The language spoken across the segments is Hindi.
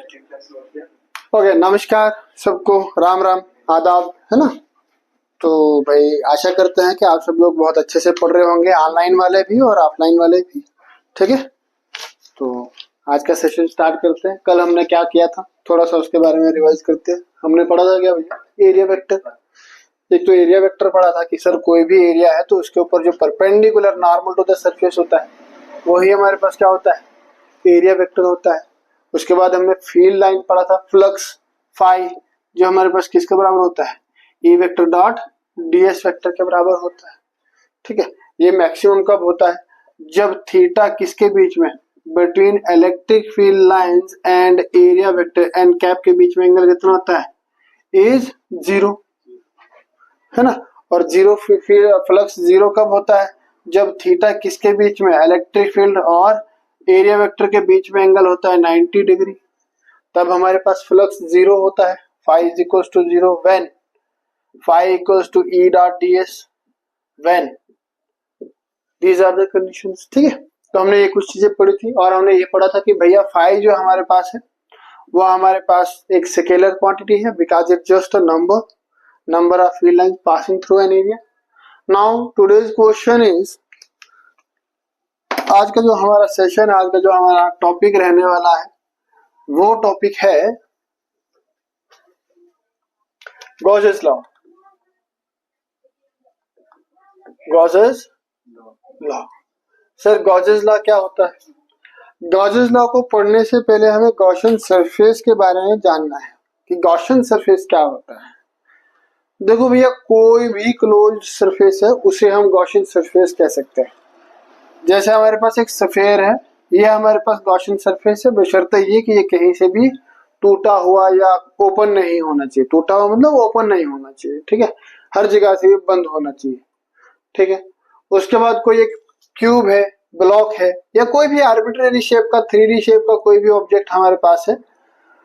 ओके, नमस्कार सबको, राम राम, आदाब, है ना। तो भाई आशा करते हैं कि आप सब लोग बहुत अच्छे से पढ़ रहे होंगे, ऑनलाइन वाले भी और ऑफलाइन वाले भी। ठीक है, तो आज का सेशन स्टार्ट करते हैं। कल हमने क्या किया था, थोड़ा सा उसके बारे में रिवाइज करते हैं। हमने पढ़ा था क्या भैया, एरिया वेक्टर। एक तो एरिया वेक्टर पढ़ा था कि सर कोई भी एरिया है तो उसके ऊपर जो perpendicular normal to the surface होता है वही हमारे पास क्या होता है, एरिया वेक्टर होता है। उसके बाद हमने फील्ड लाइन पढ़ा था, फ्लक्स फाई, जो हमारे पास किसके बराबर होता है, E vector dot DS vector के बराबर होता है। ठीक है, ये मैक्सिमम कब होता है, जब थीटा किसके बीच में, between electric field lines and area vector n cap के बीच में एंगल कितना होता है, इज 0, है ना। और जीरो फ्लक्स जीरो कब होता है, जब थीटा किसके बीच में, इलेक्ट्रिक फील्ड और एरिया वेक्टर के बीच में एंगल होता है 90 डिग्री, तब हमारे पास फ्लक्स जीरो होता है। Phi is equals to zero when phi equals to E dot DS when these are the conditions. ठीक है, तो हमने ये कुछ चीजें पढ़ी थी और हमने ये पढ़ा था कि भैया फाई जो हमारे पास है वो हमारे पास एक स्केलर क्वांटिटी है, because it just a number of field lines passing through an area. Now today's question is, आज का जो हमारा सेशन है, आज का जो हमारा टॉपिक रहने वाला है वो टॉपिक है Gauss's law. Gauss's law, sir Gauss's law क्या होता है। गॉसेस लॉ को पढ़ने से पहले हमें गॉसियन सरफेस के बारे में जानना है कि गॉसियन सरफेस क्या होता है। देखो भैया, कोई भी क्लोज्ड सरफेस है उसे हम गॉसियन सरफेस कह सकते हैं। जैसे हमारे पास एक सफेयर है, ये हमारे पास गॉसियन सरफेस है, बशर्ते ये कि ये कहीं से भी टूटा हुआ या ओपन नहीं होना चाहिए। टूटा हुआ मतलब ओपन नहीं होना चाहिए, ठीक है, हर जगह से ये बंद होना चाहिए। ठीक है, उसके बाद कोई एक क्यूब है, ब्लॉक है, या कोई भी आर्बिट्रेरी शेप का 3D शेप का कोई भी ऑब्जेक्ट हमारे पास है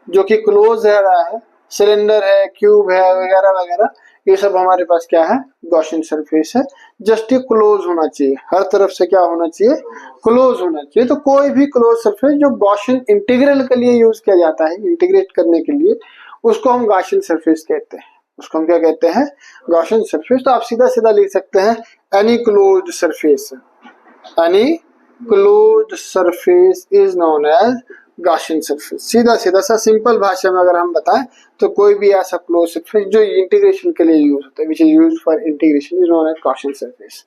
जो कि क्लोज रह रहा है, सिलेंडर है, क्यूब है, वगैरह वगैरह, ये सब हमारे पास क्या है, गॉसियन सरफेस है। जस्ट ये क्लोज होना चाहिए, हर तरफ से क्या होना चाहिए, क्लोज होना चाहिए। तो कोई भी क्लोज सरफेस जो गॉसियन इंटीग्रल के लिए यूज किया जाता है, इंटीग्रेट करने के लिए, उसको हम गॉसियन सरफेस कहते हैं। उसको हम क्या कहते हैं, गॉसियन सरफेस। तो आप सीधा सीधा लिख सकते हैं any closed surface, any closed surface is known as Gaussian surface. सीधा सीधा सा सिंपल भाषा में अगर हम बताएं तो कोई भी ऐसा क्लोज सरफेस जो इंटीग्रेशन के लिए यूज होता है, which is used for integration, is known as Gaussian surface,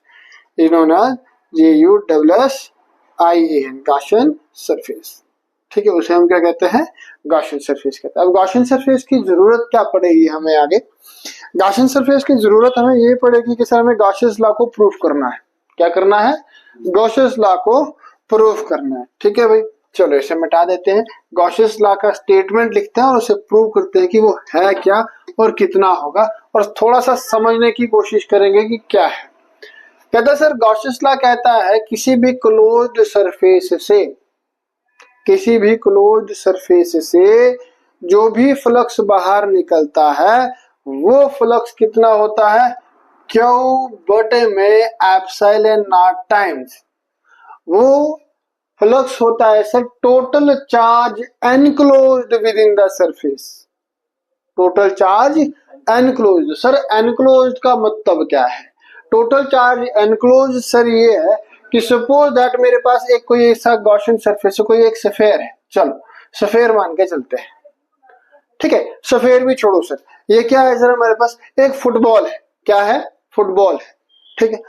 is known as GUSSIAN, Gaussian surface. ठीक है, उसे हम क्या कहते हैं, गॉसियन सरफेस कहते हैं। अब गॉसियन सरफेस की जरूरत क्या पड़ेगी हमें आगे, गॉसियन सरफेस की जरूरत हमें ये पड़ेगी कि सर हमें गॉसियस लॉ को प्रूफ करना है। क्या करना है, गॉसियस लॉ को प्रूफ करना है। ठीक है भाई, चलो इसे मिटा देते हैं, गॉसियस लॉ का स्टेटमेंट लिखते हैं और उसे प्रूव करते हैं कि वो है क्या और कितना होगा, और थोड़ा सा समझने की कोशिश करेंगे कि क्या है। कहता है सर, गॉसियस लॉ कहता है किसी भी क्लोज्ड सरफेस से, किसी भी क्लोज्ड सरफेस से जो भी फ्लक्स बाहर निकलता है वो फ्लक्स कितना होता है, क्यू बटे में एप्सिलॉन नॉट टाइम्स, वो फ्लक्स होता है sir total charge enclosed with in the surface. Total charge enclosed, sir enclosed का मतलब क्या है, टोटल चार्ज एनक्लोज्ड सर ये है कि सपोज दैट मेरे पास एक कोई ऐसा गॉसियन सरफेस है, कोई एक सफेयर है, चलो सफेयर मान के चलते हैं। ठीक है, सफेयर भी छोड़ो सर, ये क्या है सर, हमारे पास एक फुटबॉल है। क्या है, फुटबॉल है। ठीक है,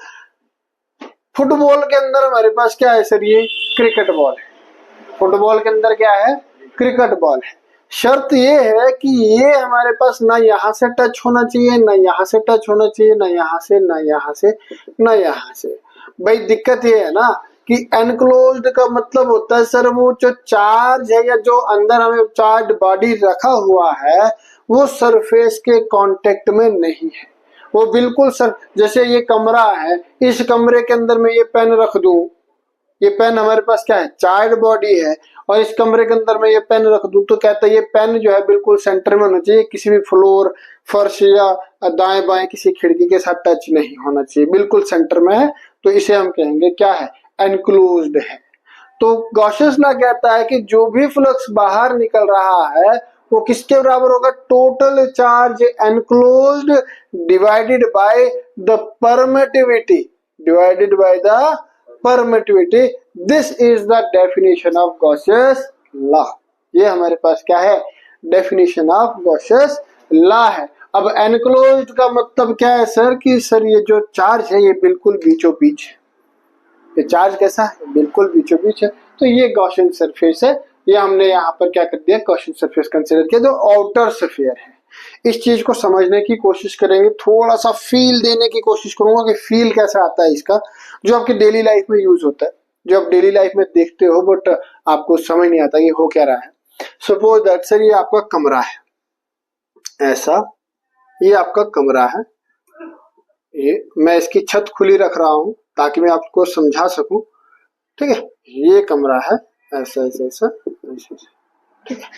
फुटबॉल के अंदर हमारे पास क्या है सर, ये क्रिकेट बॉल है। फुटबॉल के अंदर क्या है, क्रिकेट बॉल है। शर्त ये है कि ये हमारे पास ना यहाँ से टच होना चाहिए, ना यहाँ से टच होना चाहिए, ना यहाँ से, ना यहाँ से, ना यहाँ से। भाई दिक्कत ये है ना कि एनक्लोज्ड का मतलब होता है सर वो जो चार्ज है या जो अंदर हमें चार्ज बॉडी रखा हुआ है वो सरफेस के कांटेक्ट में नहीं है। वो बिल्कुल सर, जैसे ये कमरा है, इस कमरे के अंदर मैं ये पेन रख दूं, ये पेन हमारे पास क्या है, चार्ज बॉडी है, और इस कमरे के अंदर मैं ये पेन रख दूं तो कहता है ये पेन जो है बिल्कुल सेंटर में होना चाहिए, किसी भी फ्लोर, फर्श या दाएं बाएं किसी खिड़की के साथ टच नहीं होना चाहिए, बिल्कुल सेंटर में है। तो इसे हम कहेंगे क्या है, एनक्लोज्ड है। तो गॉसियस लॉ कहता है कि जो भी फ्लक्स बाहर निकल रहा है वो किसके बराबर होगा, total charge enclosed divided by the permittivity, divided by the permittivity. This is the definition of Gauss's law. ये हमारे पास क्या है, डेफिनेशन ऑफ गॉसियस लॉ है। अब एनक्लोज्ड का मतलब क्या है सर, कि सर ये जो चार्ज है ये बिल्कुल बीचों बीच है। ये चार्ज कैसा है, बिल्कुल बीचों बीच है। तो ये गॉसियन सरफेस है। ये हमने यहाँ पर क्या कर दिया, गॉसियन सरफेस कंसीडर किया जो आउटर स्फीयर है। इस चीज को समझने की कोशिश करेंगे, थोड़ा सा फील देने की कोशिश करूंगा कि फील कैसा आता है इसका, जो आपकी डेली लाइफ में यूज होता है, जो आप डेली लाइफ में देखते हो बट आपको समझ नहीं आता ये हो क्या रहा है। सपोज दैट सर ये आपका कमरा है, ऐसा ये आपका कमरा है, ये मैं इसकी छत खुली रख रहा हूं ताकि मैं आपको समझा सकूं, ठीक है। ये कमरा है, ऐसा ऐसा ऐसा ऐसा, ठीक है,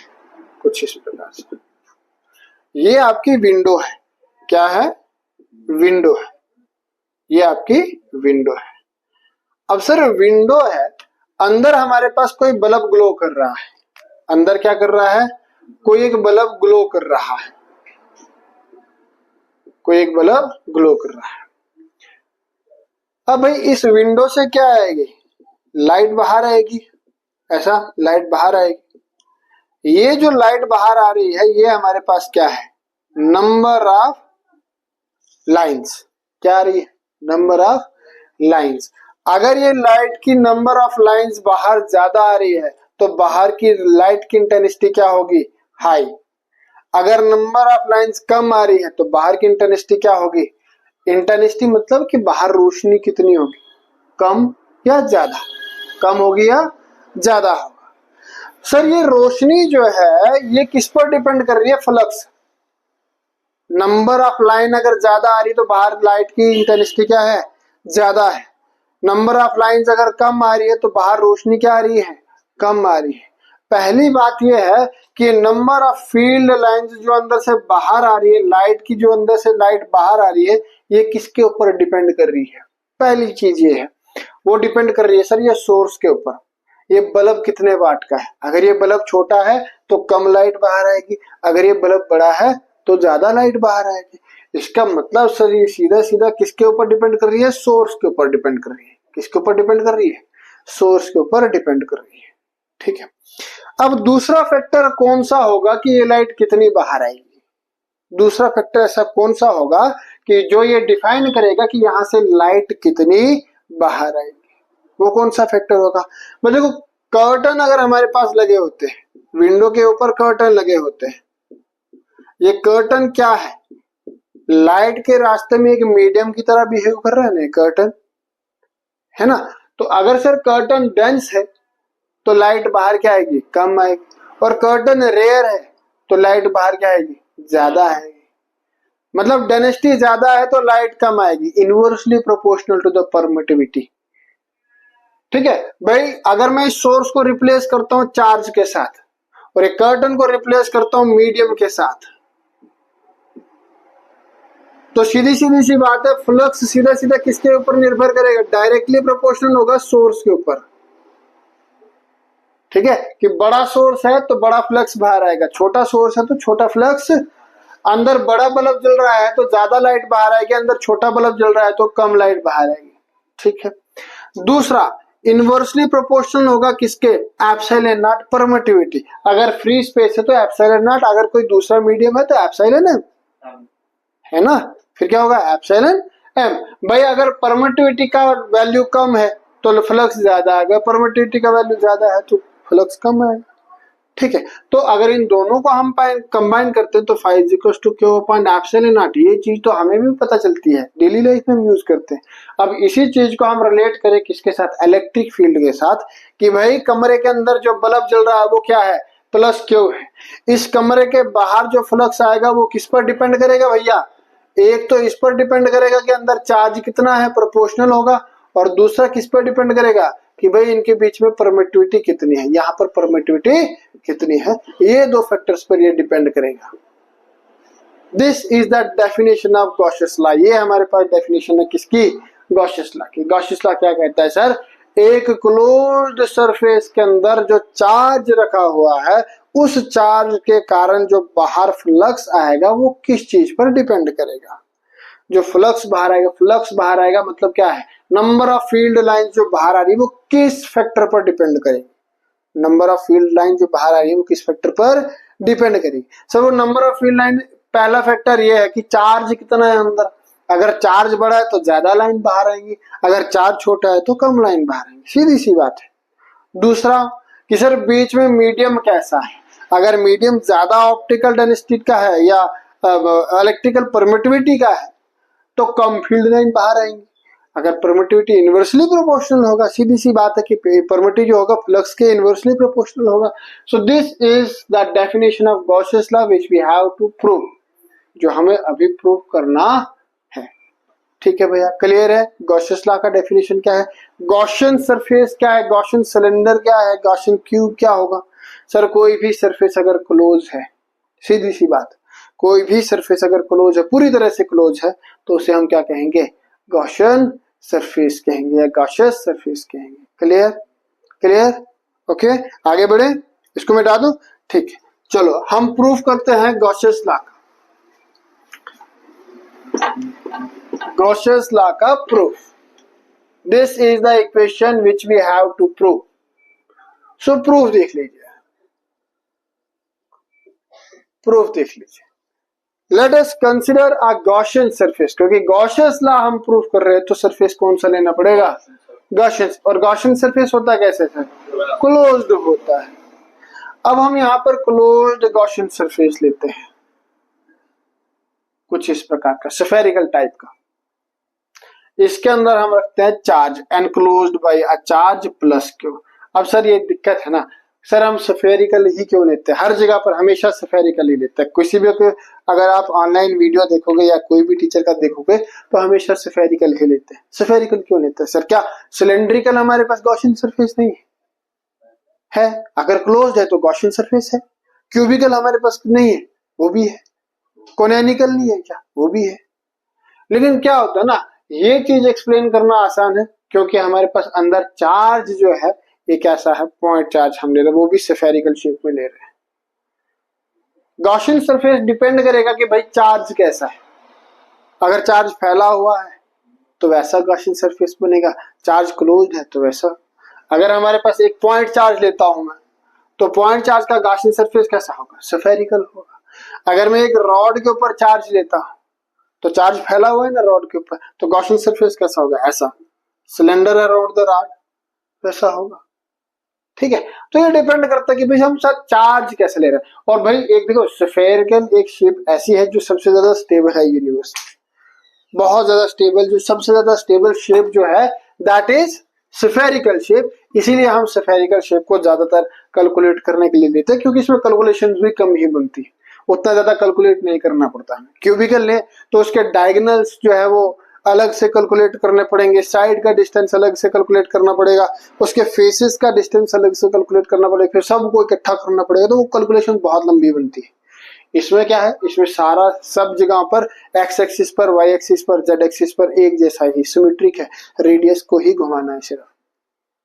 कुछ इस प्रकार से। ये आपकी विंडो है, क्या है, विंडो है, ये आपकी विंडो है। अब सर विंडो है, अंदर हमारे पास कोई बल्ब ग्लो कर रहा है, अंदर क्या कर रहा है, कोई एक बल्ब ग्लो कर रहा है, कोई एक बल्ब ग्लो कर रहा है। अब भाई इस विंडो से क्या आएगी, लाइट बाहर आएगी, ऐसा लाइट बाहर आएगी। ये जो लाइट बाहर आ रही है ये हमारे पास क्या है, नंबर ऑफ लाइंस, क्या आ रही है, नंबर ऑफ लाइंस। अगर ये लाइट की नंबर ऑफ लाइंस बाहर ज्यादा आ रही है तो बाहर की लाइट की इंटेंसिटी क्या होगी, हाई। अगर नंबर ऑफ लाइंस कम आ रही है तो बाहर की इंटेंसिटी क्या होगी, इंटेंसिटी मतलब कि बाहर रोशनी कितनी होगी, कम या ज्यादा, कम होगी या ज्यादा होगा। सर ये रोशनी जो है ये किस पर डिपेंड कर रही है, फ्लक्स। नंबर ऑफ लाइन अगर ज्यादा आ रही तो बाहर लाइट की इंटेंसिटी क्या है, ज्यादा है। नंबर ऑफ लाइंस अगर कम आ रही है तो बाहर रोशनी क्या आ रही है, कम आ रही है। पहली बात यह है कि नंबर ऑफ फील्ड लाइंस जो अंदर से बाहर आ रही है, लाइट की जो अंदर से लाइट बाहर आ रही है, ये किसके ऊपर डिपेंड कर रही है, पहली चीज ये है, वो डिपेंड कर रही है सर ये सोर्स के ऊपर। ये बल्ब कितने वाट का है, अगर ये बल्ब छोटा है तो कम लाइट बाहर आएगी, अगर ये बल्ब बड़ा है तो ज्यादा लाइट बाहर आएगी। इसका मतलब सर ये सीधा सीधा किसके ऊपर डिपेंड कर रही है, सोर्स के ऊपर डिपेंड कर रही है। किसके ऊपर डिपेंड कर रही है, सोर्स के ऊपर डिपेंड कर रही है, ठीक है। अब दूसरा फैक्टर कौन सा होगा कि ये लाइट कितनी बाहर आएगी, दूसरा फैक्टर ऐसा कौन सा होगा कि जो ये डिफाइन करेगा कि यहां से लाइट कितनी बाहर आएगी, वो कौन सा फैक्टर होगा। मतलब देखो कर्टन अगर हमारे पास लगे होते हैं, विंडो के ऊपर कर्टन लगे होते हैं, ये कर्टन क्या है, लाइट के रास्ते में एक मीडियम की तरह बिहेव कर रहा है ना कर्टन, है ना। तो अगर सर कर्टन डेंस है तो लाइट बाहर क्या आएगी, कम आएगी, और कर्टन रेयर है तो लाइट बाहर क्या आएगी, ज्यादा आएगी। मतलब डेंसिटी ज्यादा है तो लाइट कम आएगी, inversely proportional to the permittivity, ठीक है भाई। अगर मैं इस सोर्स को रिप्लेस करता हूं चार्ज के साथ और एक कर्टन को रिप्लेस करता हूं मीडियम के साथ, तो सीधी सीधी सी बात है फ्लक्स सीधा सीधा किसके ऊपर निर्भर करेगा, डायरेक्टली प्रोपोर्शनल होगा सोर्स के ऊपर, ठीक है। कि बड़ा सोर्स है तो बड़ा फ्लक्स बाहर आएगा, छोटा सोर्स है तो छोटा फ्लक्स। अंदर बड़ा बल्ब जल रहा है तो ज्यादा लाइट बाहर आएगी, अंदर छोटा बल्ब जल रहा है तो कम लाइट बाहर आएगी, ठीक है। दूसरा इनवर्सली प्रोपोर्शनल होगा किसके, एप्सिलॉन नॉट परमिटिविटी। अगर फ्री स्पेस है तो एप्सिलॉन नॉट, अगर कोई दूसरा मीडियम है तो एप्सिलॉन है ना, फिर क्या होगा एप्सिलॉन एम। भाई अगर परमिटिविटी का वैल्यू कम है तो फ्लक्स ज्यादा आएगा, परमिटिविटी का वैल्यू ज्यादा है तो फ्लक्स कम आएगा, ठीक है। तो अगर इन दोनों को हम कंबाइन करते हैं तो phi is equal to q upon epsilon naught. ये चीज तो हमें भी पता चलती है, डेली लाइफ में हम यूज करते हैं। अब इसी चीज को हम रिलेट करें किसके साथ, इलेक्ट्रिक फील्ड के साथ, कि भाई कमरे के अंदर जो बल्ब जल रहा है वो क्या है, प्लस क्यू है। इस कमरे के बाहर जो फ्लक्स आएगा वो किस पर डिपेंड करेगा भैया, एक तो इस पर डिपेंड करेगा कि अंदर चार्ज कितना है, प्रोपोर्शनल होगा, और दूसरा किस पर डिपेंड करेगा कि भाई इनके बीच में परमिटिविटी कितनी है, यहाँ पर परमिटिविटी कितनी है। ये दो फैक्टर्स पर ये डिपेंड करेगा। This is the definition of Gauss's law. ये हमारे पास डेफिनेशन है किसकी, गॉसियस लॉ की। गॉसियस लॉ क्या कहता है सर, एक क्लोज्ड सरफेस के अंदर जो चार्ज रखा हुआ है उस चार्ज के कारण जो बाहर फ्लक्स आएगा वो किस चीज पर डिपेंड करेगा। जो फ्लक्स बाहर आएगा मतलब क्या है, नंबर ऑफ फील्ड लाइन जो बाहर आ रही है वो किस फैक्टर पर डिपेंड करेगी। नंबर ऑफ फील्ड लाइन जो बाहर आ रही है वो किस फैक्टर पर डिपेंड करेगी। सर वो नंबर ऑफ फील्ड लाइन, पहला फैक्टर ये है कि चार्ज कितना है अंदर। अगर चार्ज बड़ा है तो ज्यादा लाइन बाहर आएंगी, अगर चार्ज छोटा है तो कम लाइन बाहर आएंगी, सीधी सी बात है। दूसरा कि सर बीच में मीडियम कैसा है। अगर मीडियम ज्यादा ऑप्टिकल डेंसिटी का है या इलेक्ट्रिकल परमिटिविटी का है तो कम फील्ड लाइन बाहर आएंगी। अगर परमिटिविटी इनवर्सली प्रोपोर्शनल होगा, सीधी सी बात है कि परमिटिविटी जो होगा फ्लक्स के इनवर्सली प्रोपोर्शनल होगा। So this is the definition of Gauss's law which we have to prove, जो हमें अभी प्रूव करना है। ठीक है भैया, क्लियर है। गॉसियस लॉ का डेफिनेशन क्या है, गॉसियन सरफेस क्या है, गॉसियन सिलेंडर क्या है, गॉसियन क्यूब क्या होगा। सर कोई भी सरफेस अगर क्लोज है, सीधी सी बात, कोई भी सरफेस अगर क्लोज है, पूरी तरह से क्लोज है, तो उसे हम क्या कहेंगे, गॉसियन सरफेस कहेंगे या गॉसियस सरफेस कहेंगे। क्लियर क्लियर, ओके आगे बढ़े, इसको मिटा दो। ठीक है, चलो हम प्रूफ करते हैं गॉसियस लॉ का, गॉसियस लॉ का proof. This is the equation which we have to prove. So proof देख लीजिए, प्रूफ देख लीजिए। Let us consider a Gaussian surface, क्योंकि गॉसियस लॉ हम प्रूफ कर रहे हैं तो सरफेस कौन सा लेना पड़ेगा, गॉसियन। और गॉसियन सरफेस होता कैसे है, क्लोज्ड होता है। अब हम यहाँ पर क्लोज्ड गॉसियन सरफेस लेते हैं, कुछ इस प्रकार का स्फेरिकल टाइप का। इसके अंदर हम रखते हैं charge, enclosed bye a charge plus Q. अब सर ये दिक्कत है ना, सर हम स्फेरिकल ही क्यों लेते हैं, हर जगह पर हमेशा स्फेरिकल ही लेते हैं। किसी भी अगर आप ऑनलाइन वीडियो देखोगे या कोई भी टीचर का देखोगे तो हमेशा स्फेरिकल ही लेते हैं। स्फेरिकल क्यों लेते हैं सर, क्या सिलेंड्रिकल हमारे पास गॉसियन सरफेस नहीं है? अगर क्लोज्ड है तो गॉसियन सरफेस है। क्यूबिकल हमारे पास नहीं है, वो भी है। कोनैनिकल नहीं है क्या, वो भी है। लेकिन क्या होता है ना, ये चीज एक्सप्लेन करना आसान है क्योंकि हमारे पास अंदर चार्ज जो है एक ऐसा है पॉइंट चार्ज हम ले रहे हैं, वो भी स्फेरिकल शेप में ले रहे हैं। गॉसियन सरफेस डिपेंड करेगा कि भाई चार्ज कैसा है। अगर चार्ज फैला हुआ है तो वैसा गॉसियन सरफेस बनेगा, चार्ज क्लोज्ड है तो वैसा। अगर हमारे पास एक पॉइंट चार्ज लेता हूं मैं तो पॉइंट चार्ज का गॉसियन सरफेस कैसा होगा, स्फेरिकल होगा। अगर मैं एक रॉड के ऊपर चार्ज लेता हूं तो चार्ज फैला हुआ है ना रॉड के ऊपर, तो गॉसियन सरफेस कैसा होगा, ऐसा। सिलेंडर अराउंड द रॉड वैसा होगा। ठीक है, तो ये डिपेंड करता है कि भाई हम साथ चार्ज कैसे ले रहे हैं। और भाई एक देखो, स्फेरिकल एक शेप ऐसी है जो सबसे ज्यादा स्टेबल है यूनिवर्स, बहुत ज्यादा स्टेबल, जो सबसे ज्यादा स्टेबल शेप जो है दैट इज स्फेरिकल शेप। इसीलिए हम स्फेरिकल शेप को ज्यादातर कैलकुलेट करने के लिए लेते हैं, क्योंकि इसमें कैलकुलेशन भी कम ही बनती है, उतना ज्यादा कैलकुलेट नहीं करना पड़ता है। क्यूबिकल ले तो उसके डायगोनल्स जो है वो अलग से कैलकुलेट करने पड़ेंगे, साइड का डिस्टेंस अलग से कैलकुलेट करना पड़ेगा, उसके फेसेस का डिस्टेंस अलग से कैलकुलेट करना पड़ेगा, फिर सबको इकट्ठा करना पड़ेगा, तो वो कैलकुलेशन बहुत लंबी बनती है। इसमें क्या है, इसमें सारा सब जगह पर एक्स एक्सिस पर, वाई एक्सिस पर, जेड एक्सिस पर एक जैसा ही सिमेट्रिक है, रेडियस को ही घुमाना है सिर्फ,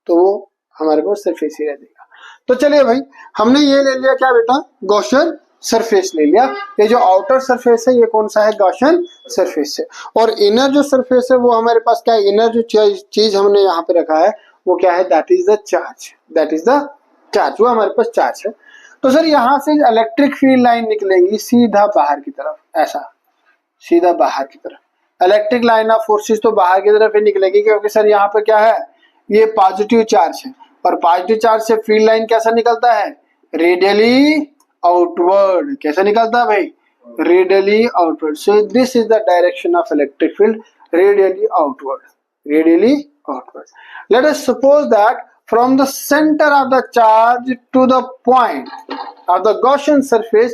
तो वो हमारे पास सरफेस ही रह जाएगा। तो चलिए भाई, हमने ये ले लिया क्या बेटा, गॉसियन सरफेस ले लिया। ये जो आउटर सरफेस है ये कौन सा है, गॉसियन सरफेस है। और इनर जो सरफेस है वो हमारे पास क्या है, इनर जो चीज हमने यहाँ पे रखा है वो क्या है, that is the charge, that is the charge, वो हमारे पास चार्ज है। तो सर यहाँ से इलेक्ट्रिक फील्ड लाइन निकलेंगी सीधा बाहर की तरफ, ऐसा सीधा बाहर की तरफ। इलेक्ट्रिक लाइन ऑफ फोर्सेस तो बाहर की तरफ ही निकलेगी, क्योंकि सर यहाँ पे क्या है, ये पॉजिटिव चार्ज है, और पॉजिटिव चार्ज से फील्ड लाइन कैसा निकलता है, रेडियली आउटवर्ड। कैसा निकलता है भाई, radially outward. So this is the direction of electric field, radially outward, radially outward. Let us suppose that from the center of the charge to the point of the Gaussian surface,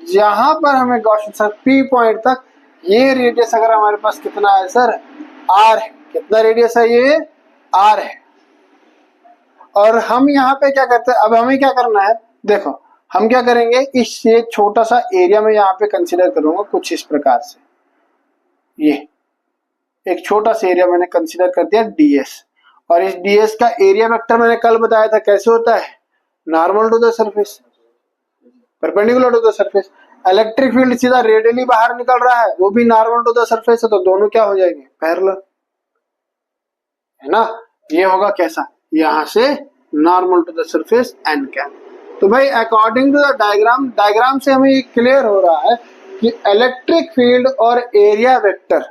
जहां पर हमें Gaussian surface P पॉइंट तक, ये रेडियस अगर हमारे पास कितना है सर, R है। कितना रेडियस है, ये R है। और हम यहाँ पे क्या करते हैं, अब हमें क्या करना है, देखो हम क्या करेंगे, इस ये छोटा सा एरिया में यहाँ पे कंसीडर करूंगा कुछ इस प्रकार से। ये एक छोटा सा एरिया मैंने कंसीडर कर दिया ds, और इस ds का एरिया वेक्टर मैंने कल बताया था कैसे होता है, normal to the surface, perpendicular to the surface. Electric field सीधा रेडियली बाहर निकल रहा है, वो भी नॉर्मल टू द सरफेस है, तो दोनों क्या हो जाएंगे, पैरेलल, है ना। ये होगा कैसा, यहां से normal to the surface n cap. तो भाई according to the diagram, diagram से हमें ये क्लियर हो रहा है कि इलेक्ट्रिक फील्ड और area vector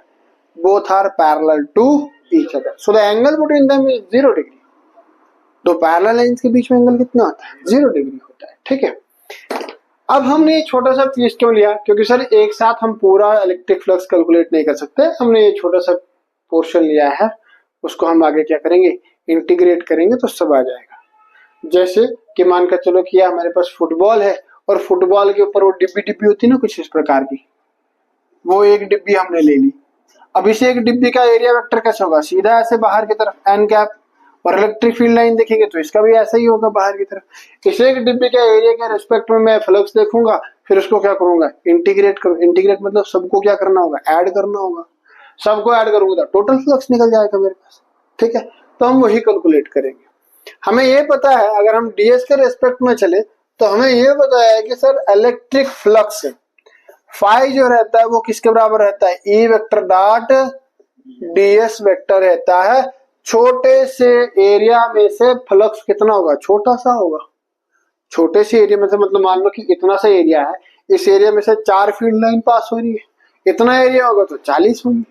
both are parallel to each other, so the angle between them is 0 degree. दो पैरेलल लाइंस के बीच में एंगल कितना होता है, 0 डिग्री होता है, ठीक है। अब हमने ये छोटा सा चीज क्यों लिया, क्योंकि सर एक साथ हम पूरा इलेक्ट्रिक फ्लक्स कैलकुलेट नहीं कर सकते, हमने ये छोटा सा पोर्शन लिया है, उसको हम आगे क्या करेंगे, इंटीग्रेट करेंगे तो सब आ जाएगा। जैसे कि मान कर चलो कि हमारे पास फुटबॉल है और फुटबॉल के ऊपर वो डिब्बी डिब्बी होती है ना कुछ इस प्रकार की, वो एक डिब्बी हमने ले ली। अब इस एक डिब्बी का एरिया वेक्टर कैसा होगा, सीधा ऐसे बाहर की तरफ एन कैप, और इलेक्ट्रिक फील्ड लाइन देखेंगे तो इसका भी ऐसा ही होगा बाहर की तरफ। इस एक डिब्बी के एरिया के रिस्पेक्ट में मैं फ्लक्स देखूंगा, फिर उसको क्या करूंगा, इंटीग्रेट करूँ। इंटीग्रेट मतलब सबको क्या करना होगा, ऐड करना होगा, सबको ऐड करूंगा तो टोटल फ्लक्स निकल जाएगा मेरे पास, ठीक है। तो हम वही कैलकुलेट करेंगे। हमें ये पता है, अगर हम ds के रेस्पेक्ट में चले तो हमें ये पता है कि सर इलेक्ट्रिक फ्लक्स फाई जो रहता है वो किसके बराबर रहता है, E vector dot ds vector रहता है। छोटे से एरिया में से फ्लक्स कितना होगा, छोटा सा होगा। छोटे से एरिया में से मतलब मान लो कि इतना सा एरिया है, इस एरिया में से 4 फील्ड लाइन पास हो रही है, इतना एरिया होगा तो 40 होगी,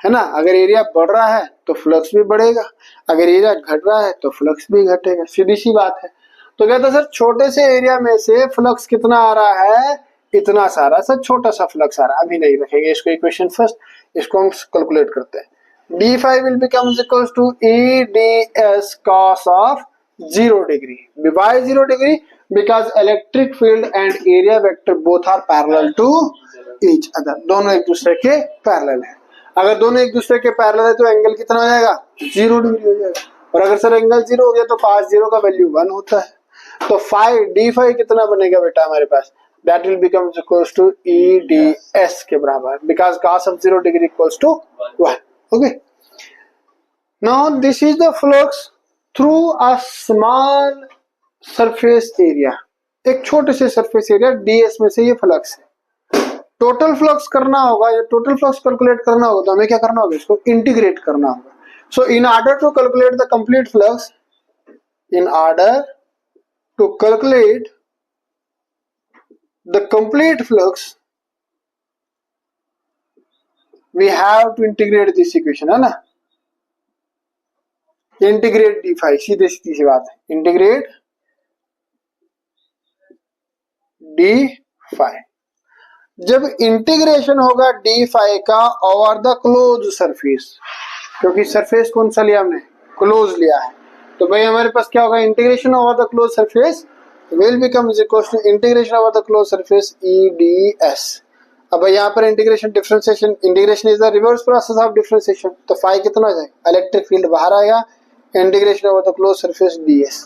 है ना। अगर एरिया बढ़ रहा है तो फ्लक्स भी बढ़ेगा, अगर एरिया घट रहा है तो फ्लक्स भी घटेगा, सीधी सी बात है। तो कहते हैं सर छोटे से एरिया में से फ्लक्स कितना आ रहा है, इतना सारा सर छोटा सा फ्लक्स आ रहा है। अभी नहीं रखेंगे इसको इक्वेशन फर्स्ट, इसको हम कैलकुलेट करते हैं। d5 will becomes equals to e ds cos of 0 degree by 0 degree because electric field and area vector both are parallel to each other, दोनों एक दूसरे के पैरेलल है। अगर दोनों एक दूसरे के पैरेलल है तो एंगल कितना हो जाएगा, 0 डिग्री हो जाएगा। और अगर सर एंगल 0 हो गया तो पास 0 का वैल्यू 1 होता है। तो d5 कितना बनेगा बेटा हमारे पास, that will becomes equals to e ds के बराबर, because cos of 0 degree equals to 1। Okay, now this is the flux through a small surface area, एक छोटे से सरफेस एरिया ds में से ये फ्लक्स है। टोटल फ्लक्स करना होगा या टोटल फ्लक्स कैलकुलेट करना होगा तो हमें क्या करना होगा, इसको इंटीग्रेट करना होगा। So in order to calculate the complete flux, in order to calculate the complete flux we have to integrate this equation, है ना। इंटीग्रेट d5, सीधे सीधी सी बात है, इंटीग्रेट d5। जब इंटीग्रेशन होगा d5 का ओवर द क्लोज सरफेस, क्योंकि सरफेस कौन सा लिया हमने, क्लोज लिया है, तो भाई हमारे पास क्या होगा, integration over the close surface will become equal to integration over the close surface E D S. अब यहाँ पर integration differentiation, integration is the reverse process of differentiation, तो फाई कितना हो जाएगा, इलेक्ट्रिक फील्ड बाहर आएगा, integration over the close surface ds।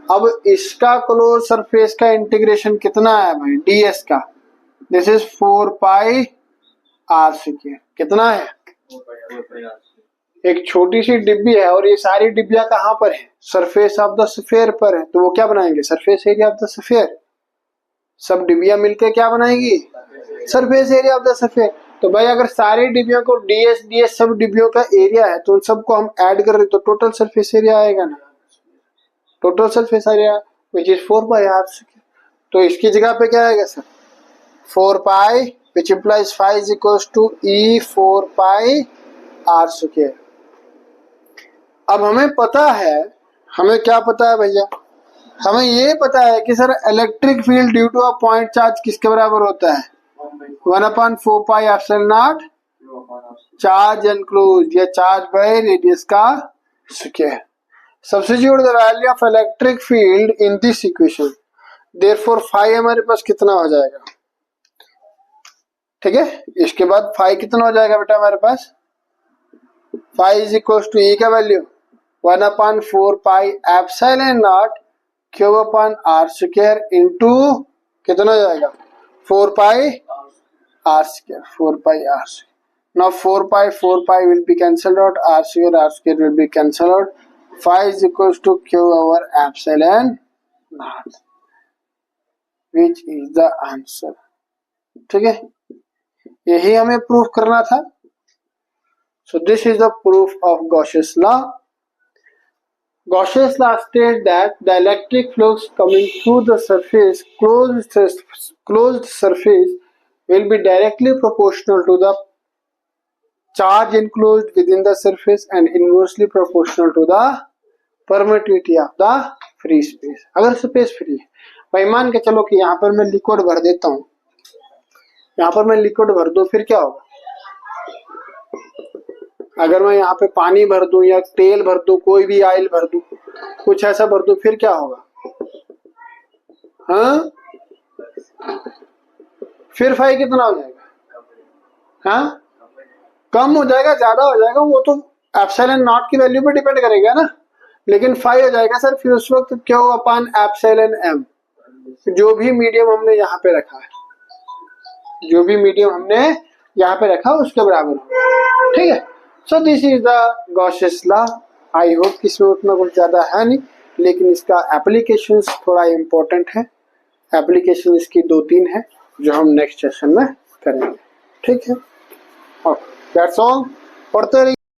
अब इसका क्लोज सरफेस का इंटीग्रेशन कितना है भाई, ds का, this is 4 pi r square, कितना है, एक छोटी सी डिब्बी है और ये सारी डिब्बियां कहाँ पर है, सरफेस ऑफ द स्फीयर पर है, तो वो क्या बनाएंगे, surface area of the sphere. सब डिब्बियां मिलकर क्या बनाएगी, surface area of the sphere. तो भाई अगर सारी डिब्बियों को ds सब डिब्बियों का एरिया है तो उन सबको हम ऐड कर रहे तो टोटल सरफेस एरिया आएगा ना, total surface area which is 4 pi r square. तो इसकी जगह पे क्या आएगा sir, 4 pi which implies phi is equals to e 4 pi r square. अब हमें पता है, हमें क्या पता है भैया, हमें ये पता है कि sir electric field due to a point charge किसके बराबर होता है, 1/4 pi epsilon naught charge enclose या चार्ज बाय रेडियस का square. Substitute the value of electric field in this equation, therefore phi हमारे पास कितना हो जाएगा, ठीक है। इसके बाद फाई कितना हो जाएगा बेटा हमारे पास, फाई इज इक्वल टू ई का value 1/4 pi epsilon not cube upon r square into कितना हो जाएगा, 4 pi r square, 4 pi r square. Now 4 pi will be cancelled out. R square will be cancelled out. Phi is equals to Q over epsilon naught, which is the answer. ठीक है, यही हमें प्रूफ करना था. So this is the proof of Gauss's law. Gauss's law states that the electric flux coming through the surface, closed surface, will be directly proportional to the charge enclosed within the surface and inversely proportional to the permittivity of the free space. अगर स्पेस फ्री है, भाई मान के चलो कि यहाँ पर मैं लिक्विड भर देता हूँ, यहाँ पर मैं लिक्विड भर दूं, फिर क्या होगा? अगर मैं यहाँ पे पानी भर दूं या तेल भर दूं, कोई भी ऑयल भर दूं, कुछ ऐसा भर दूं, फिर क्या होगा? हाँ, फिर फाई कितना हो जाएगा? हाँ, कम हो जाएगा, ज्यादा हो जाएगा, वो तो एप्सिलॉन नॉट की वैल्यू पे डिपेंड करेगा ना. लेकिन फाई हो जाएगा सर फिर उस वक्त क्या होगा? अपान एप्सिलॉन एम, जो भी मीडियम हमने यहाँ पे रखा है, जो भी मीडियम हमने यहाँ पे रखा उसके बराबर होगा. ठीक है. सो this is the Gauss's law. I hope कि इसमें उतना कुछ ज्यादा है नहीं, लेकिन इसका एप्लीकेशन थोड़ा इम्पोर्टेंट है. एप्लीकेशन इसकी 2-3 है जो हम नेक्स्ट सेशन में करेंगे. ठीक है, दैट्स ऑल. पढ़ते रहिए.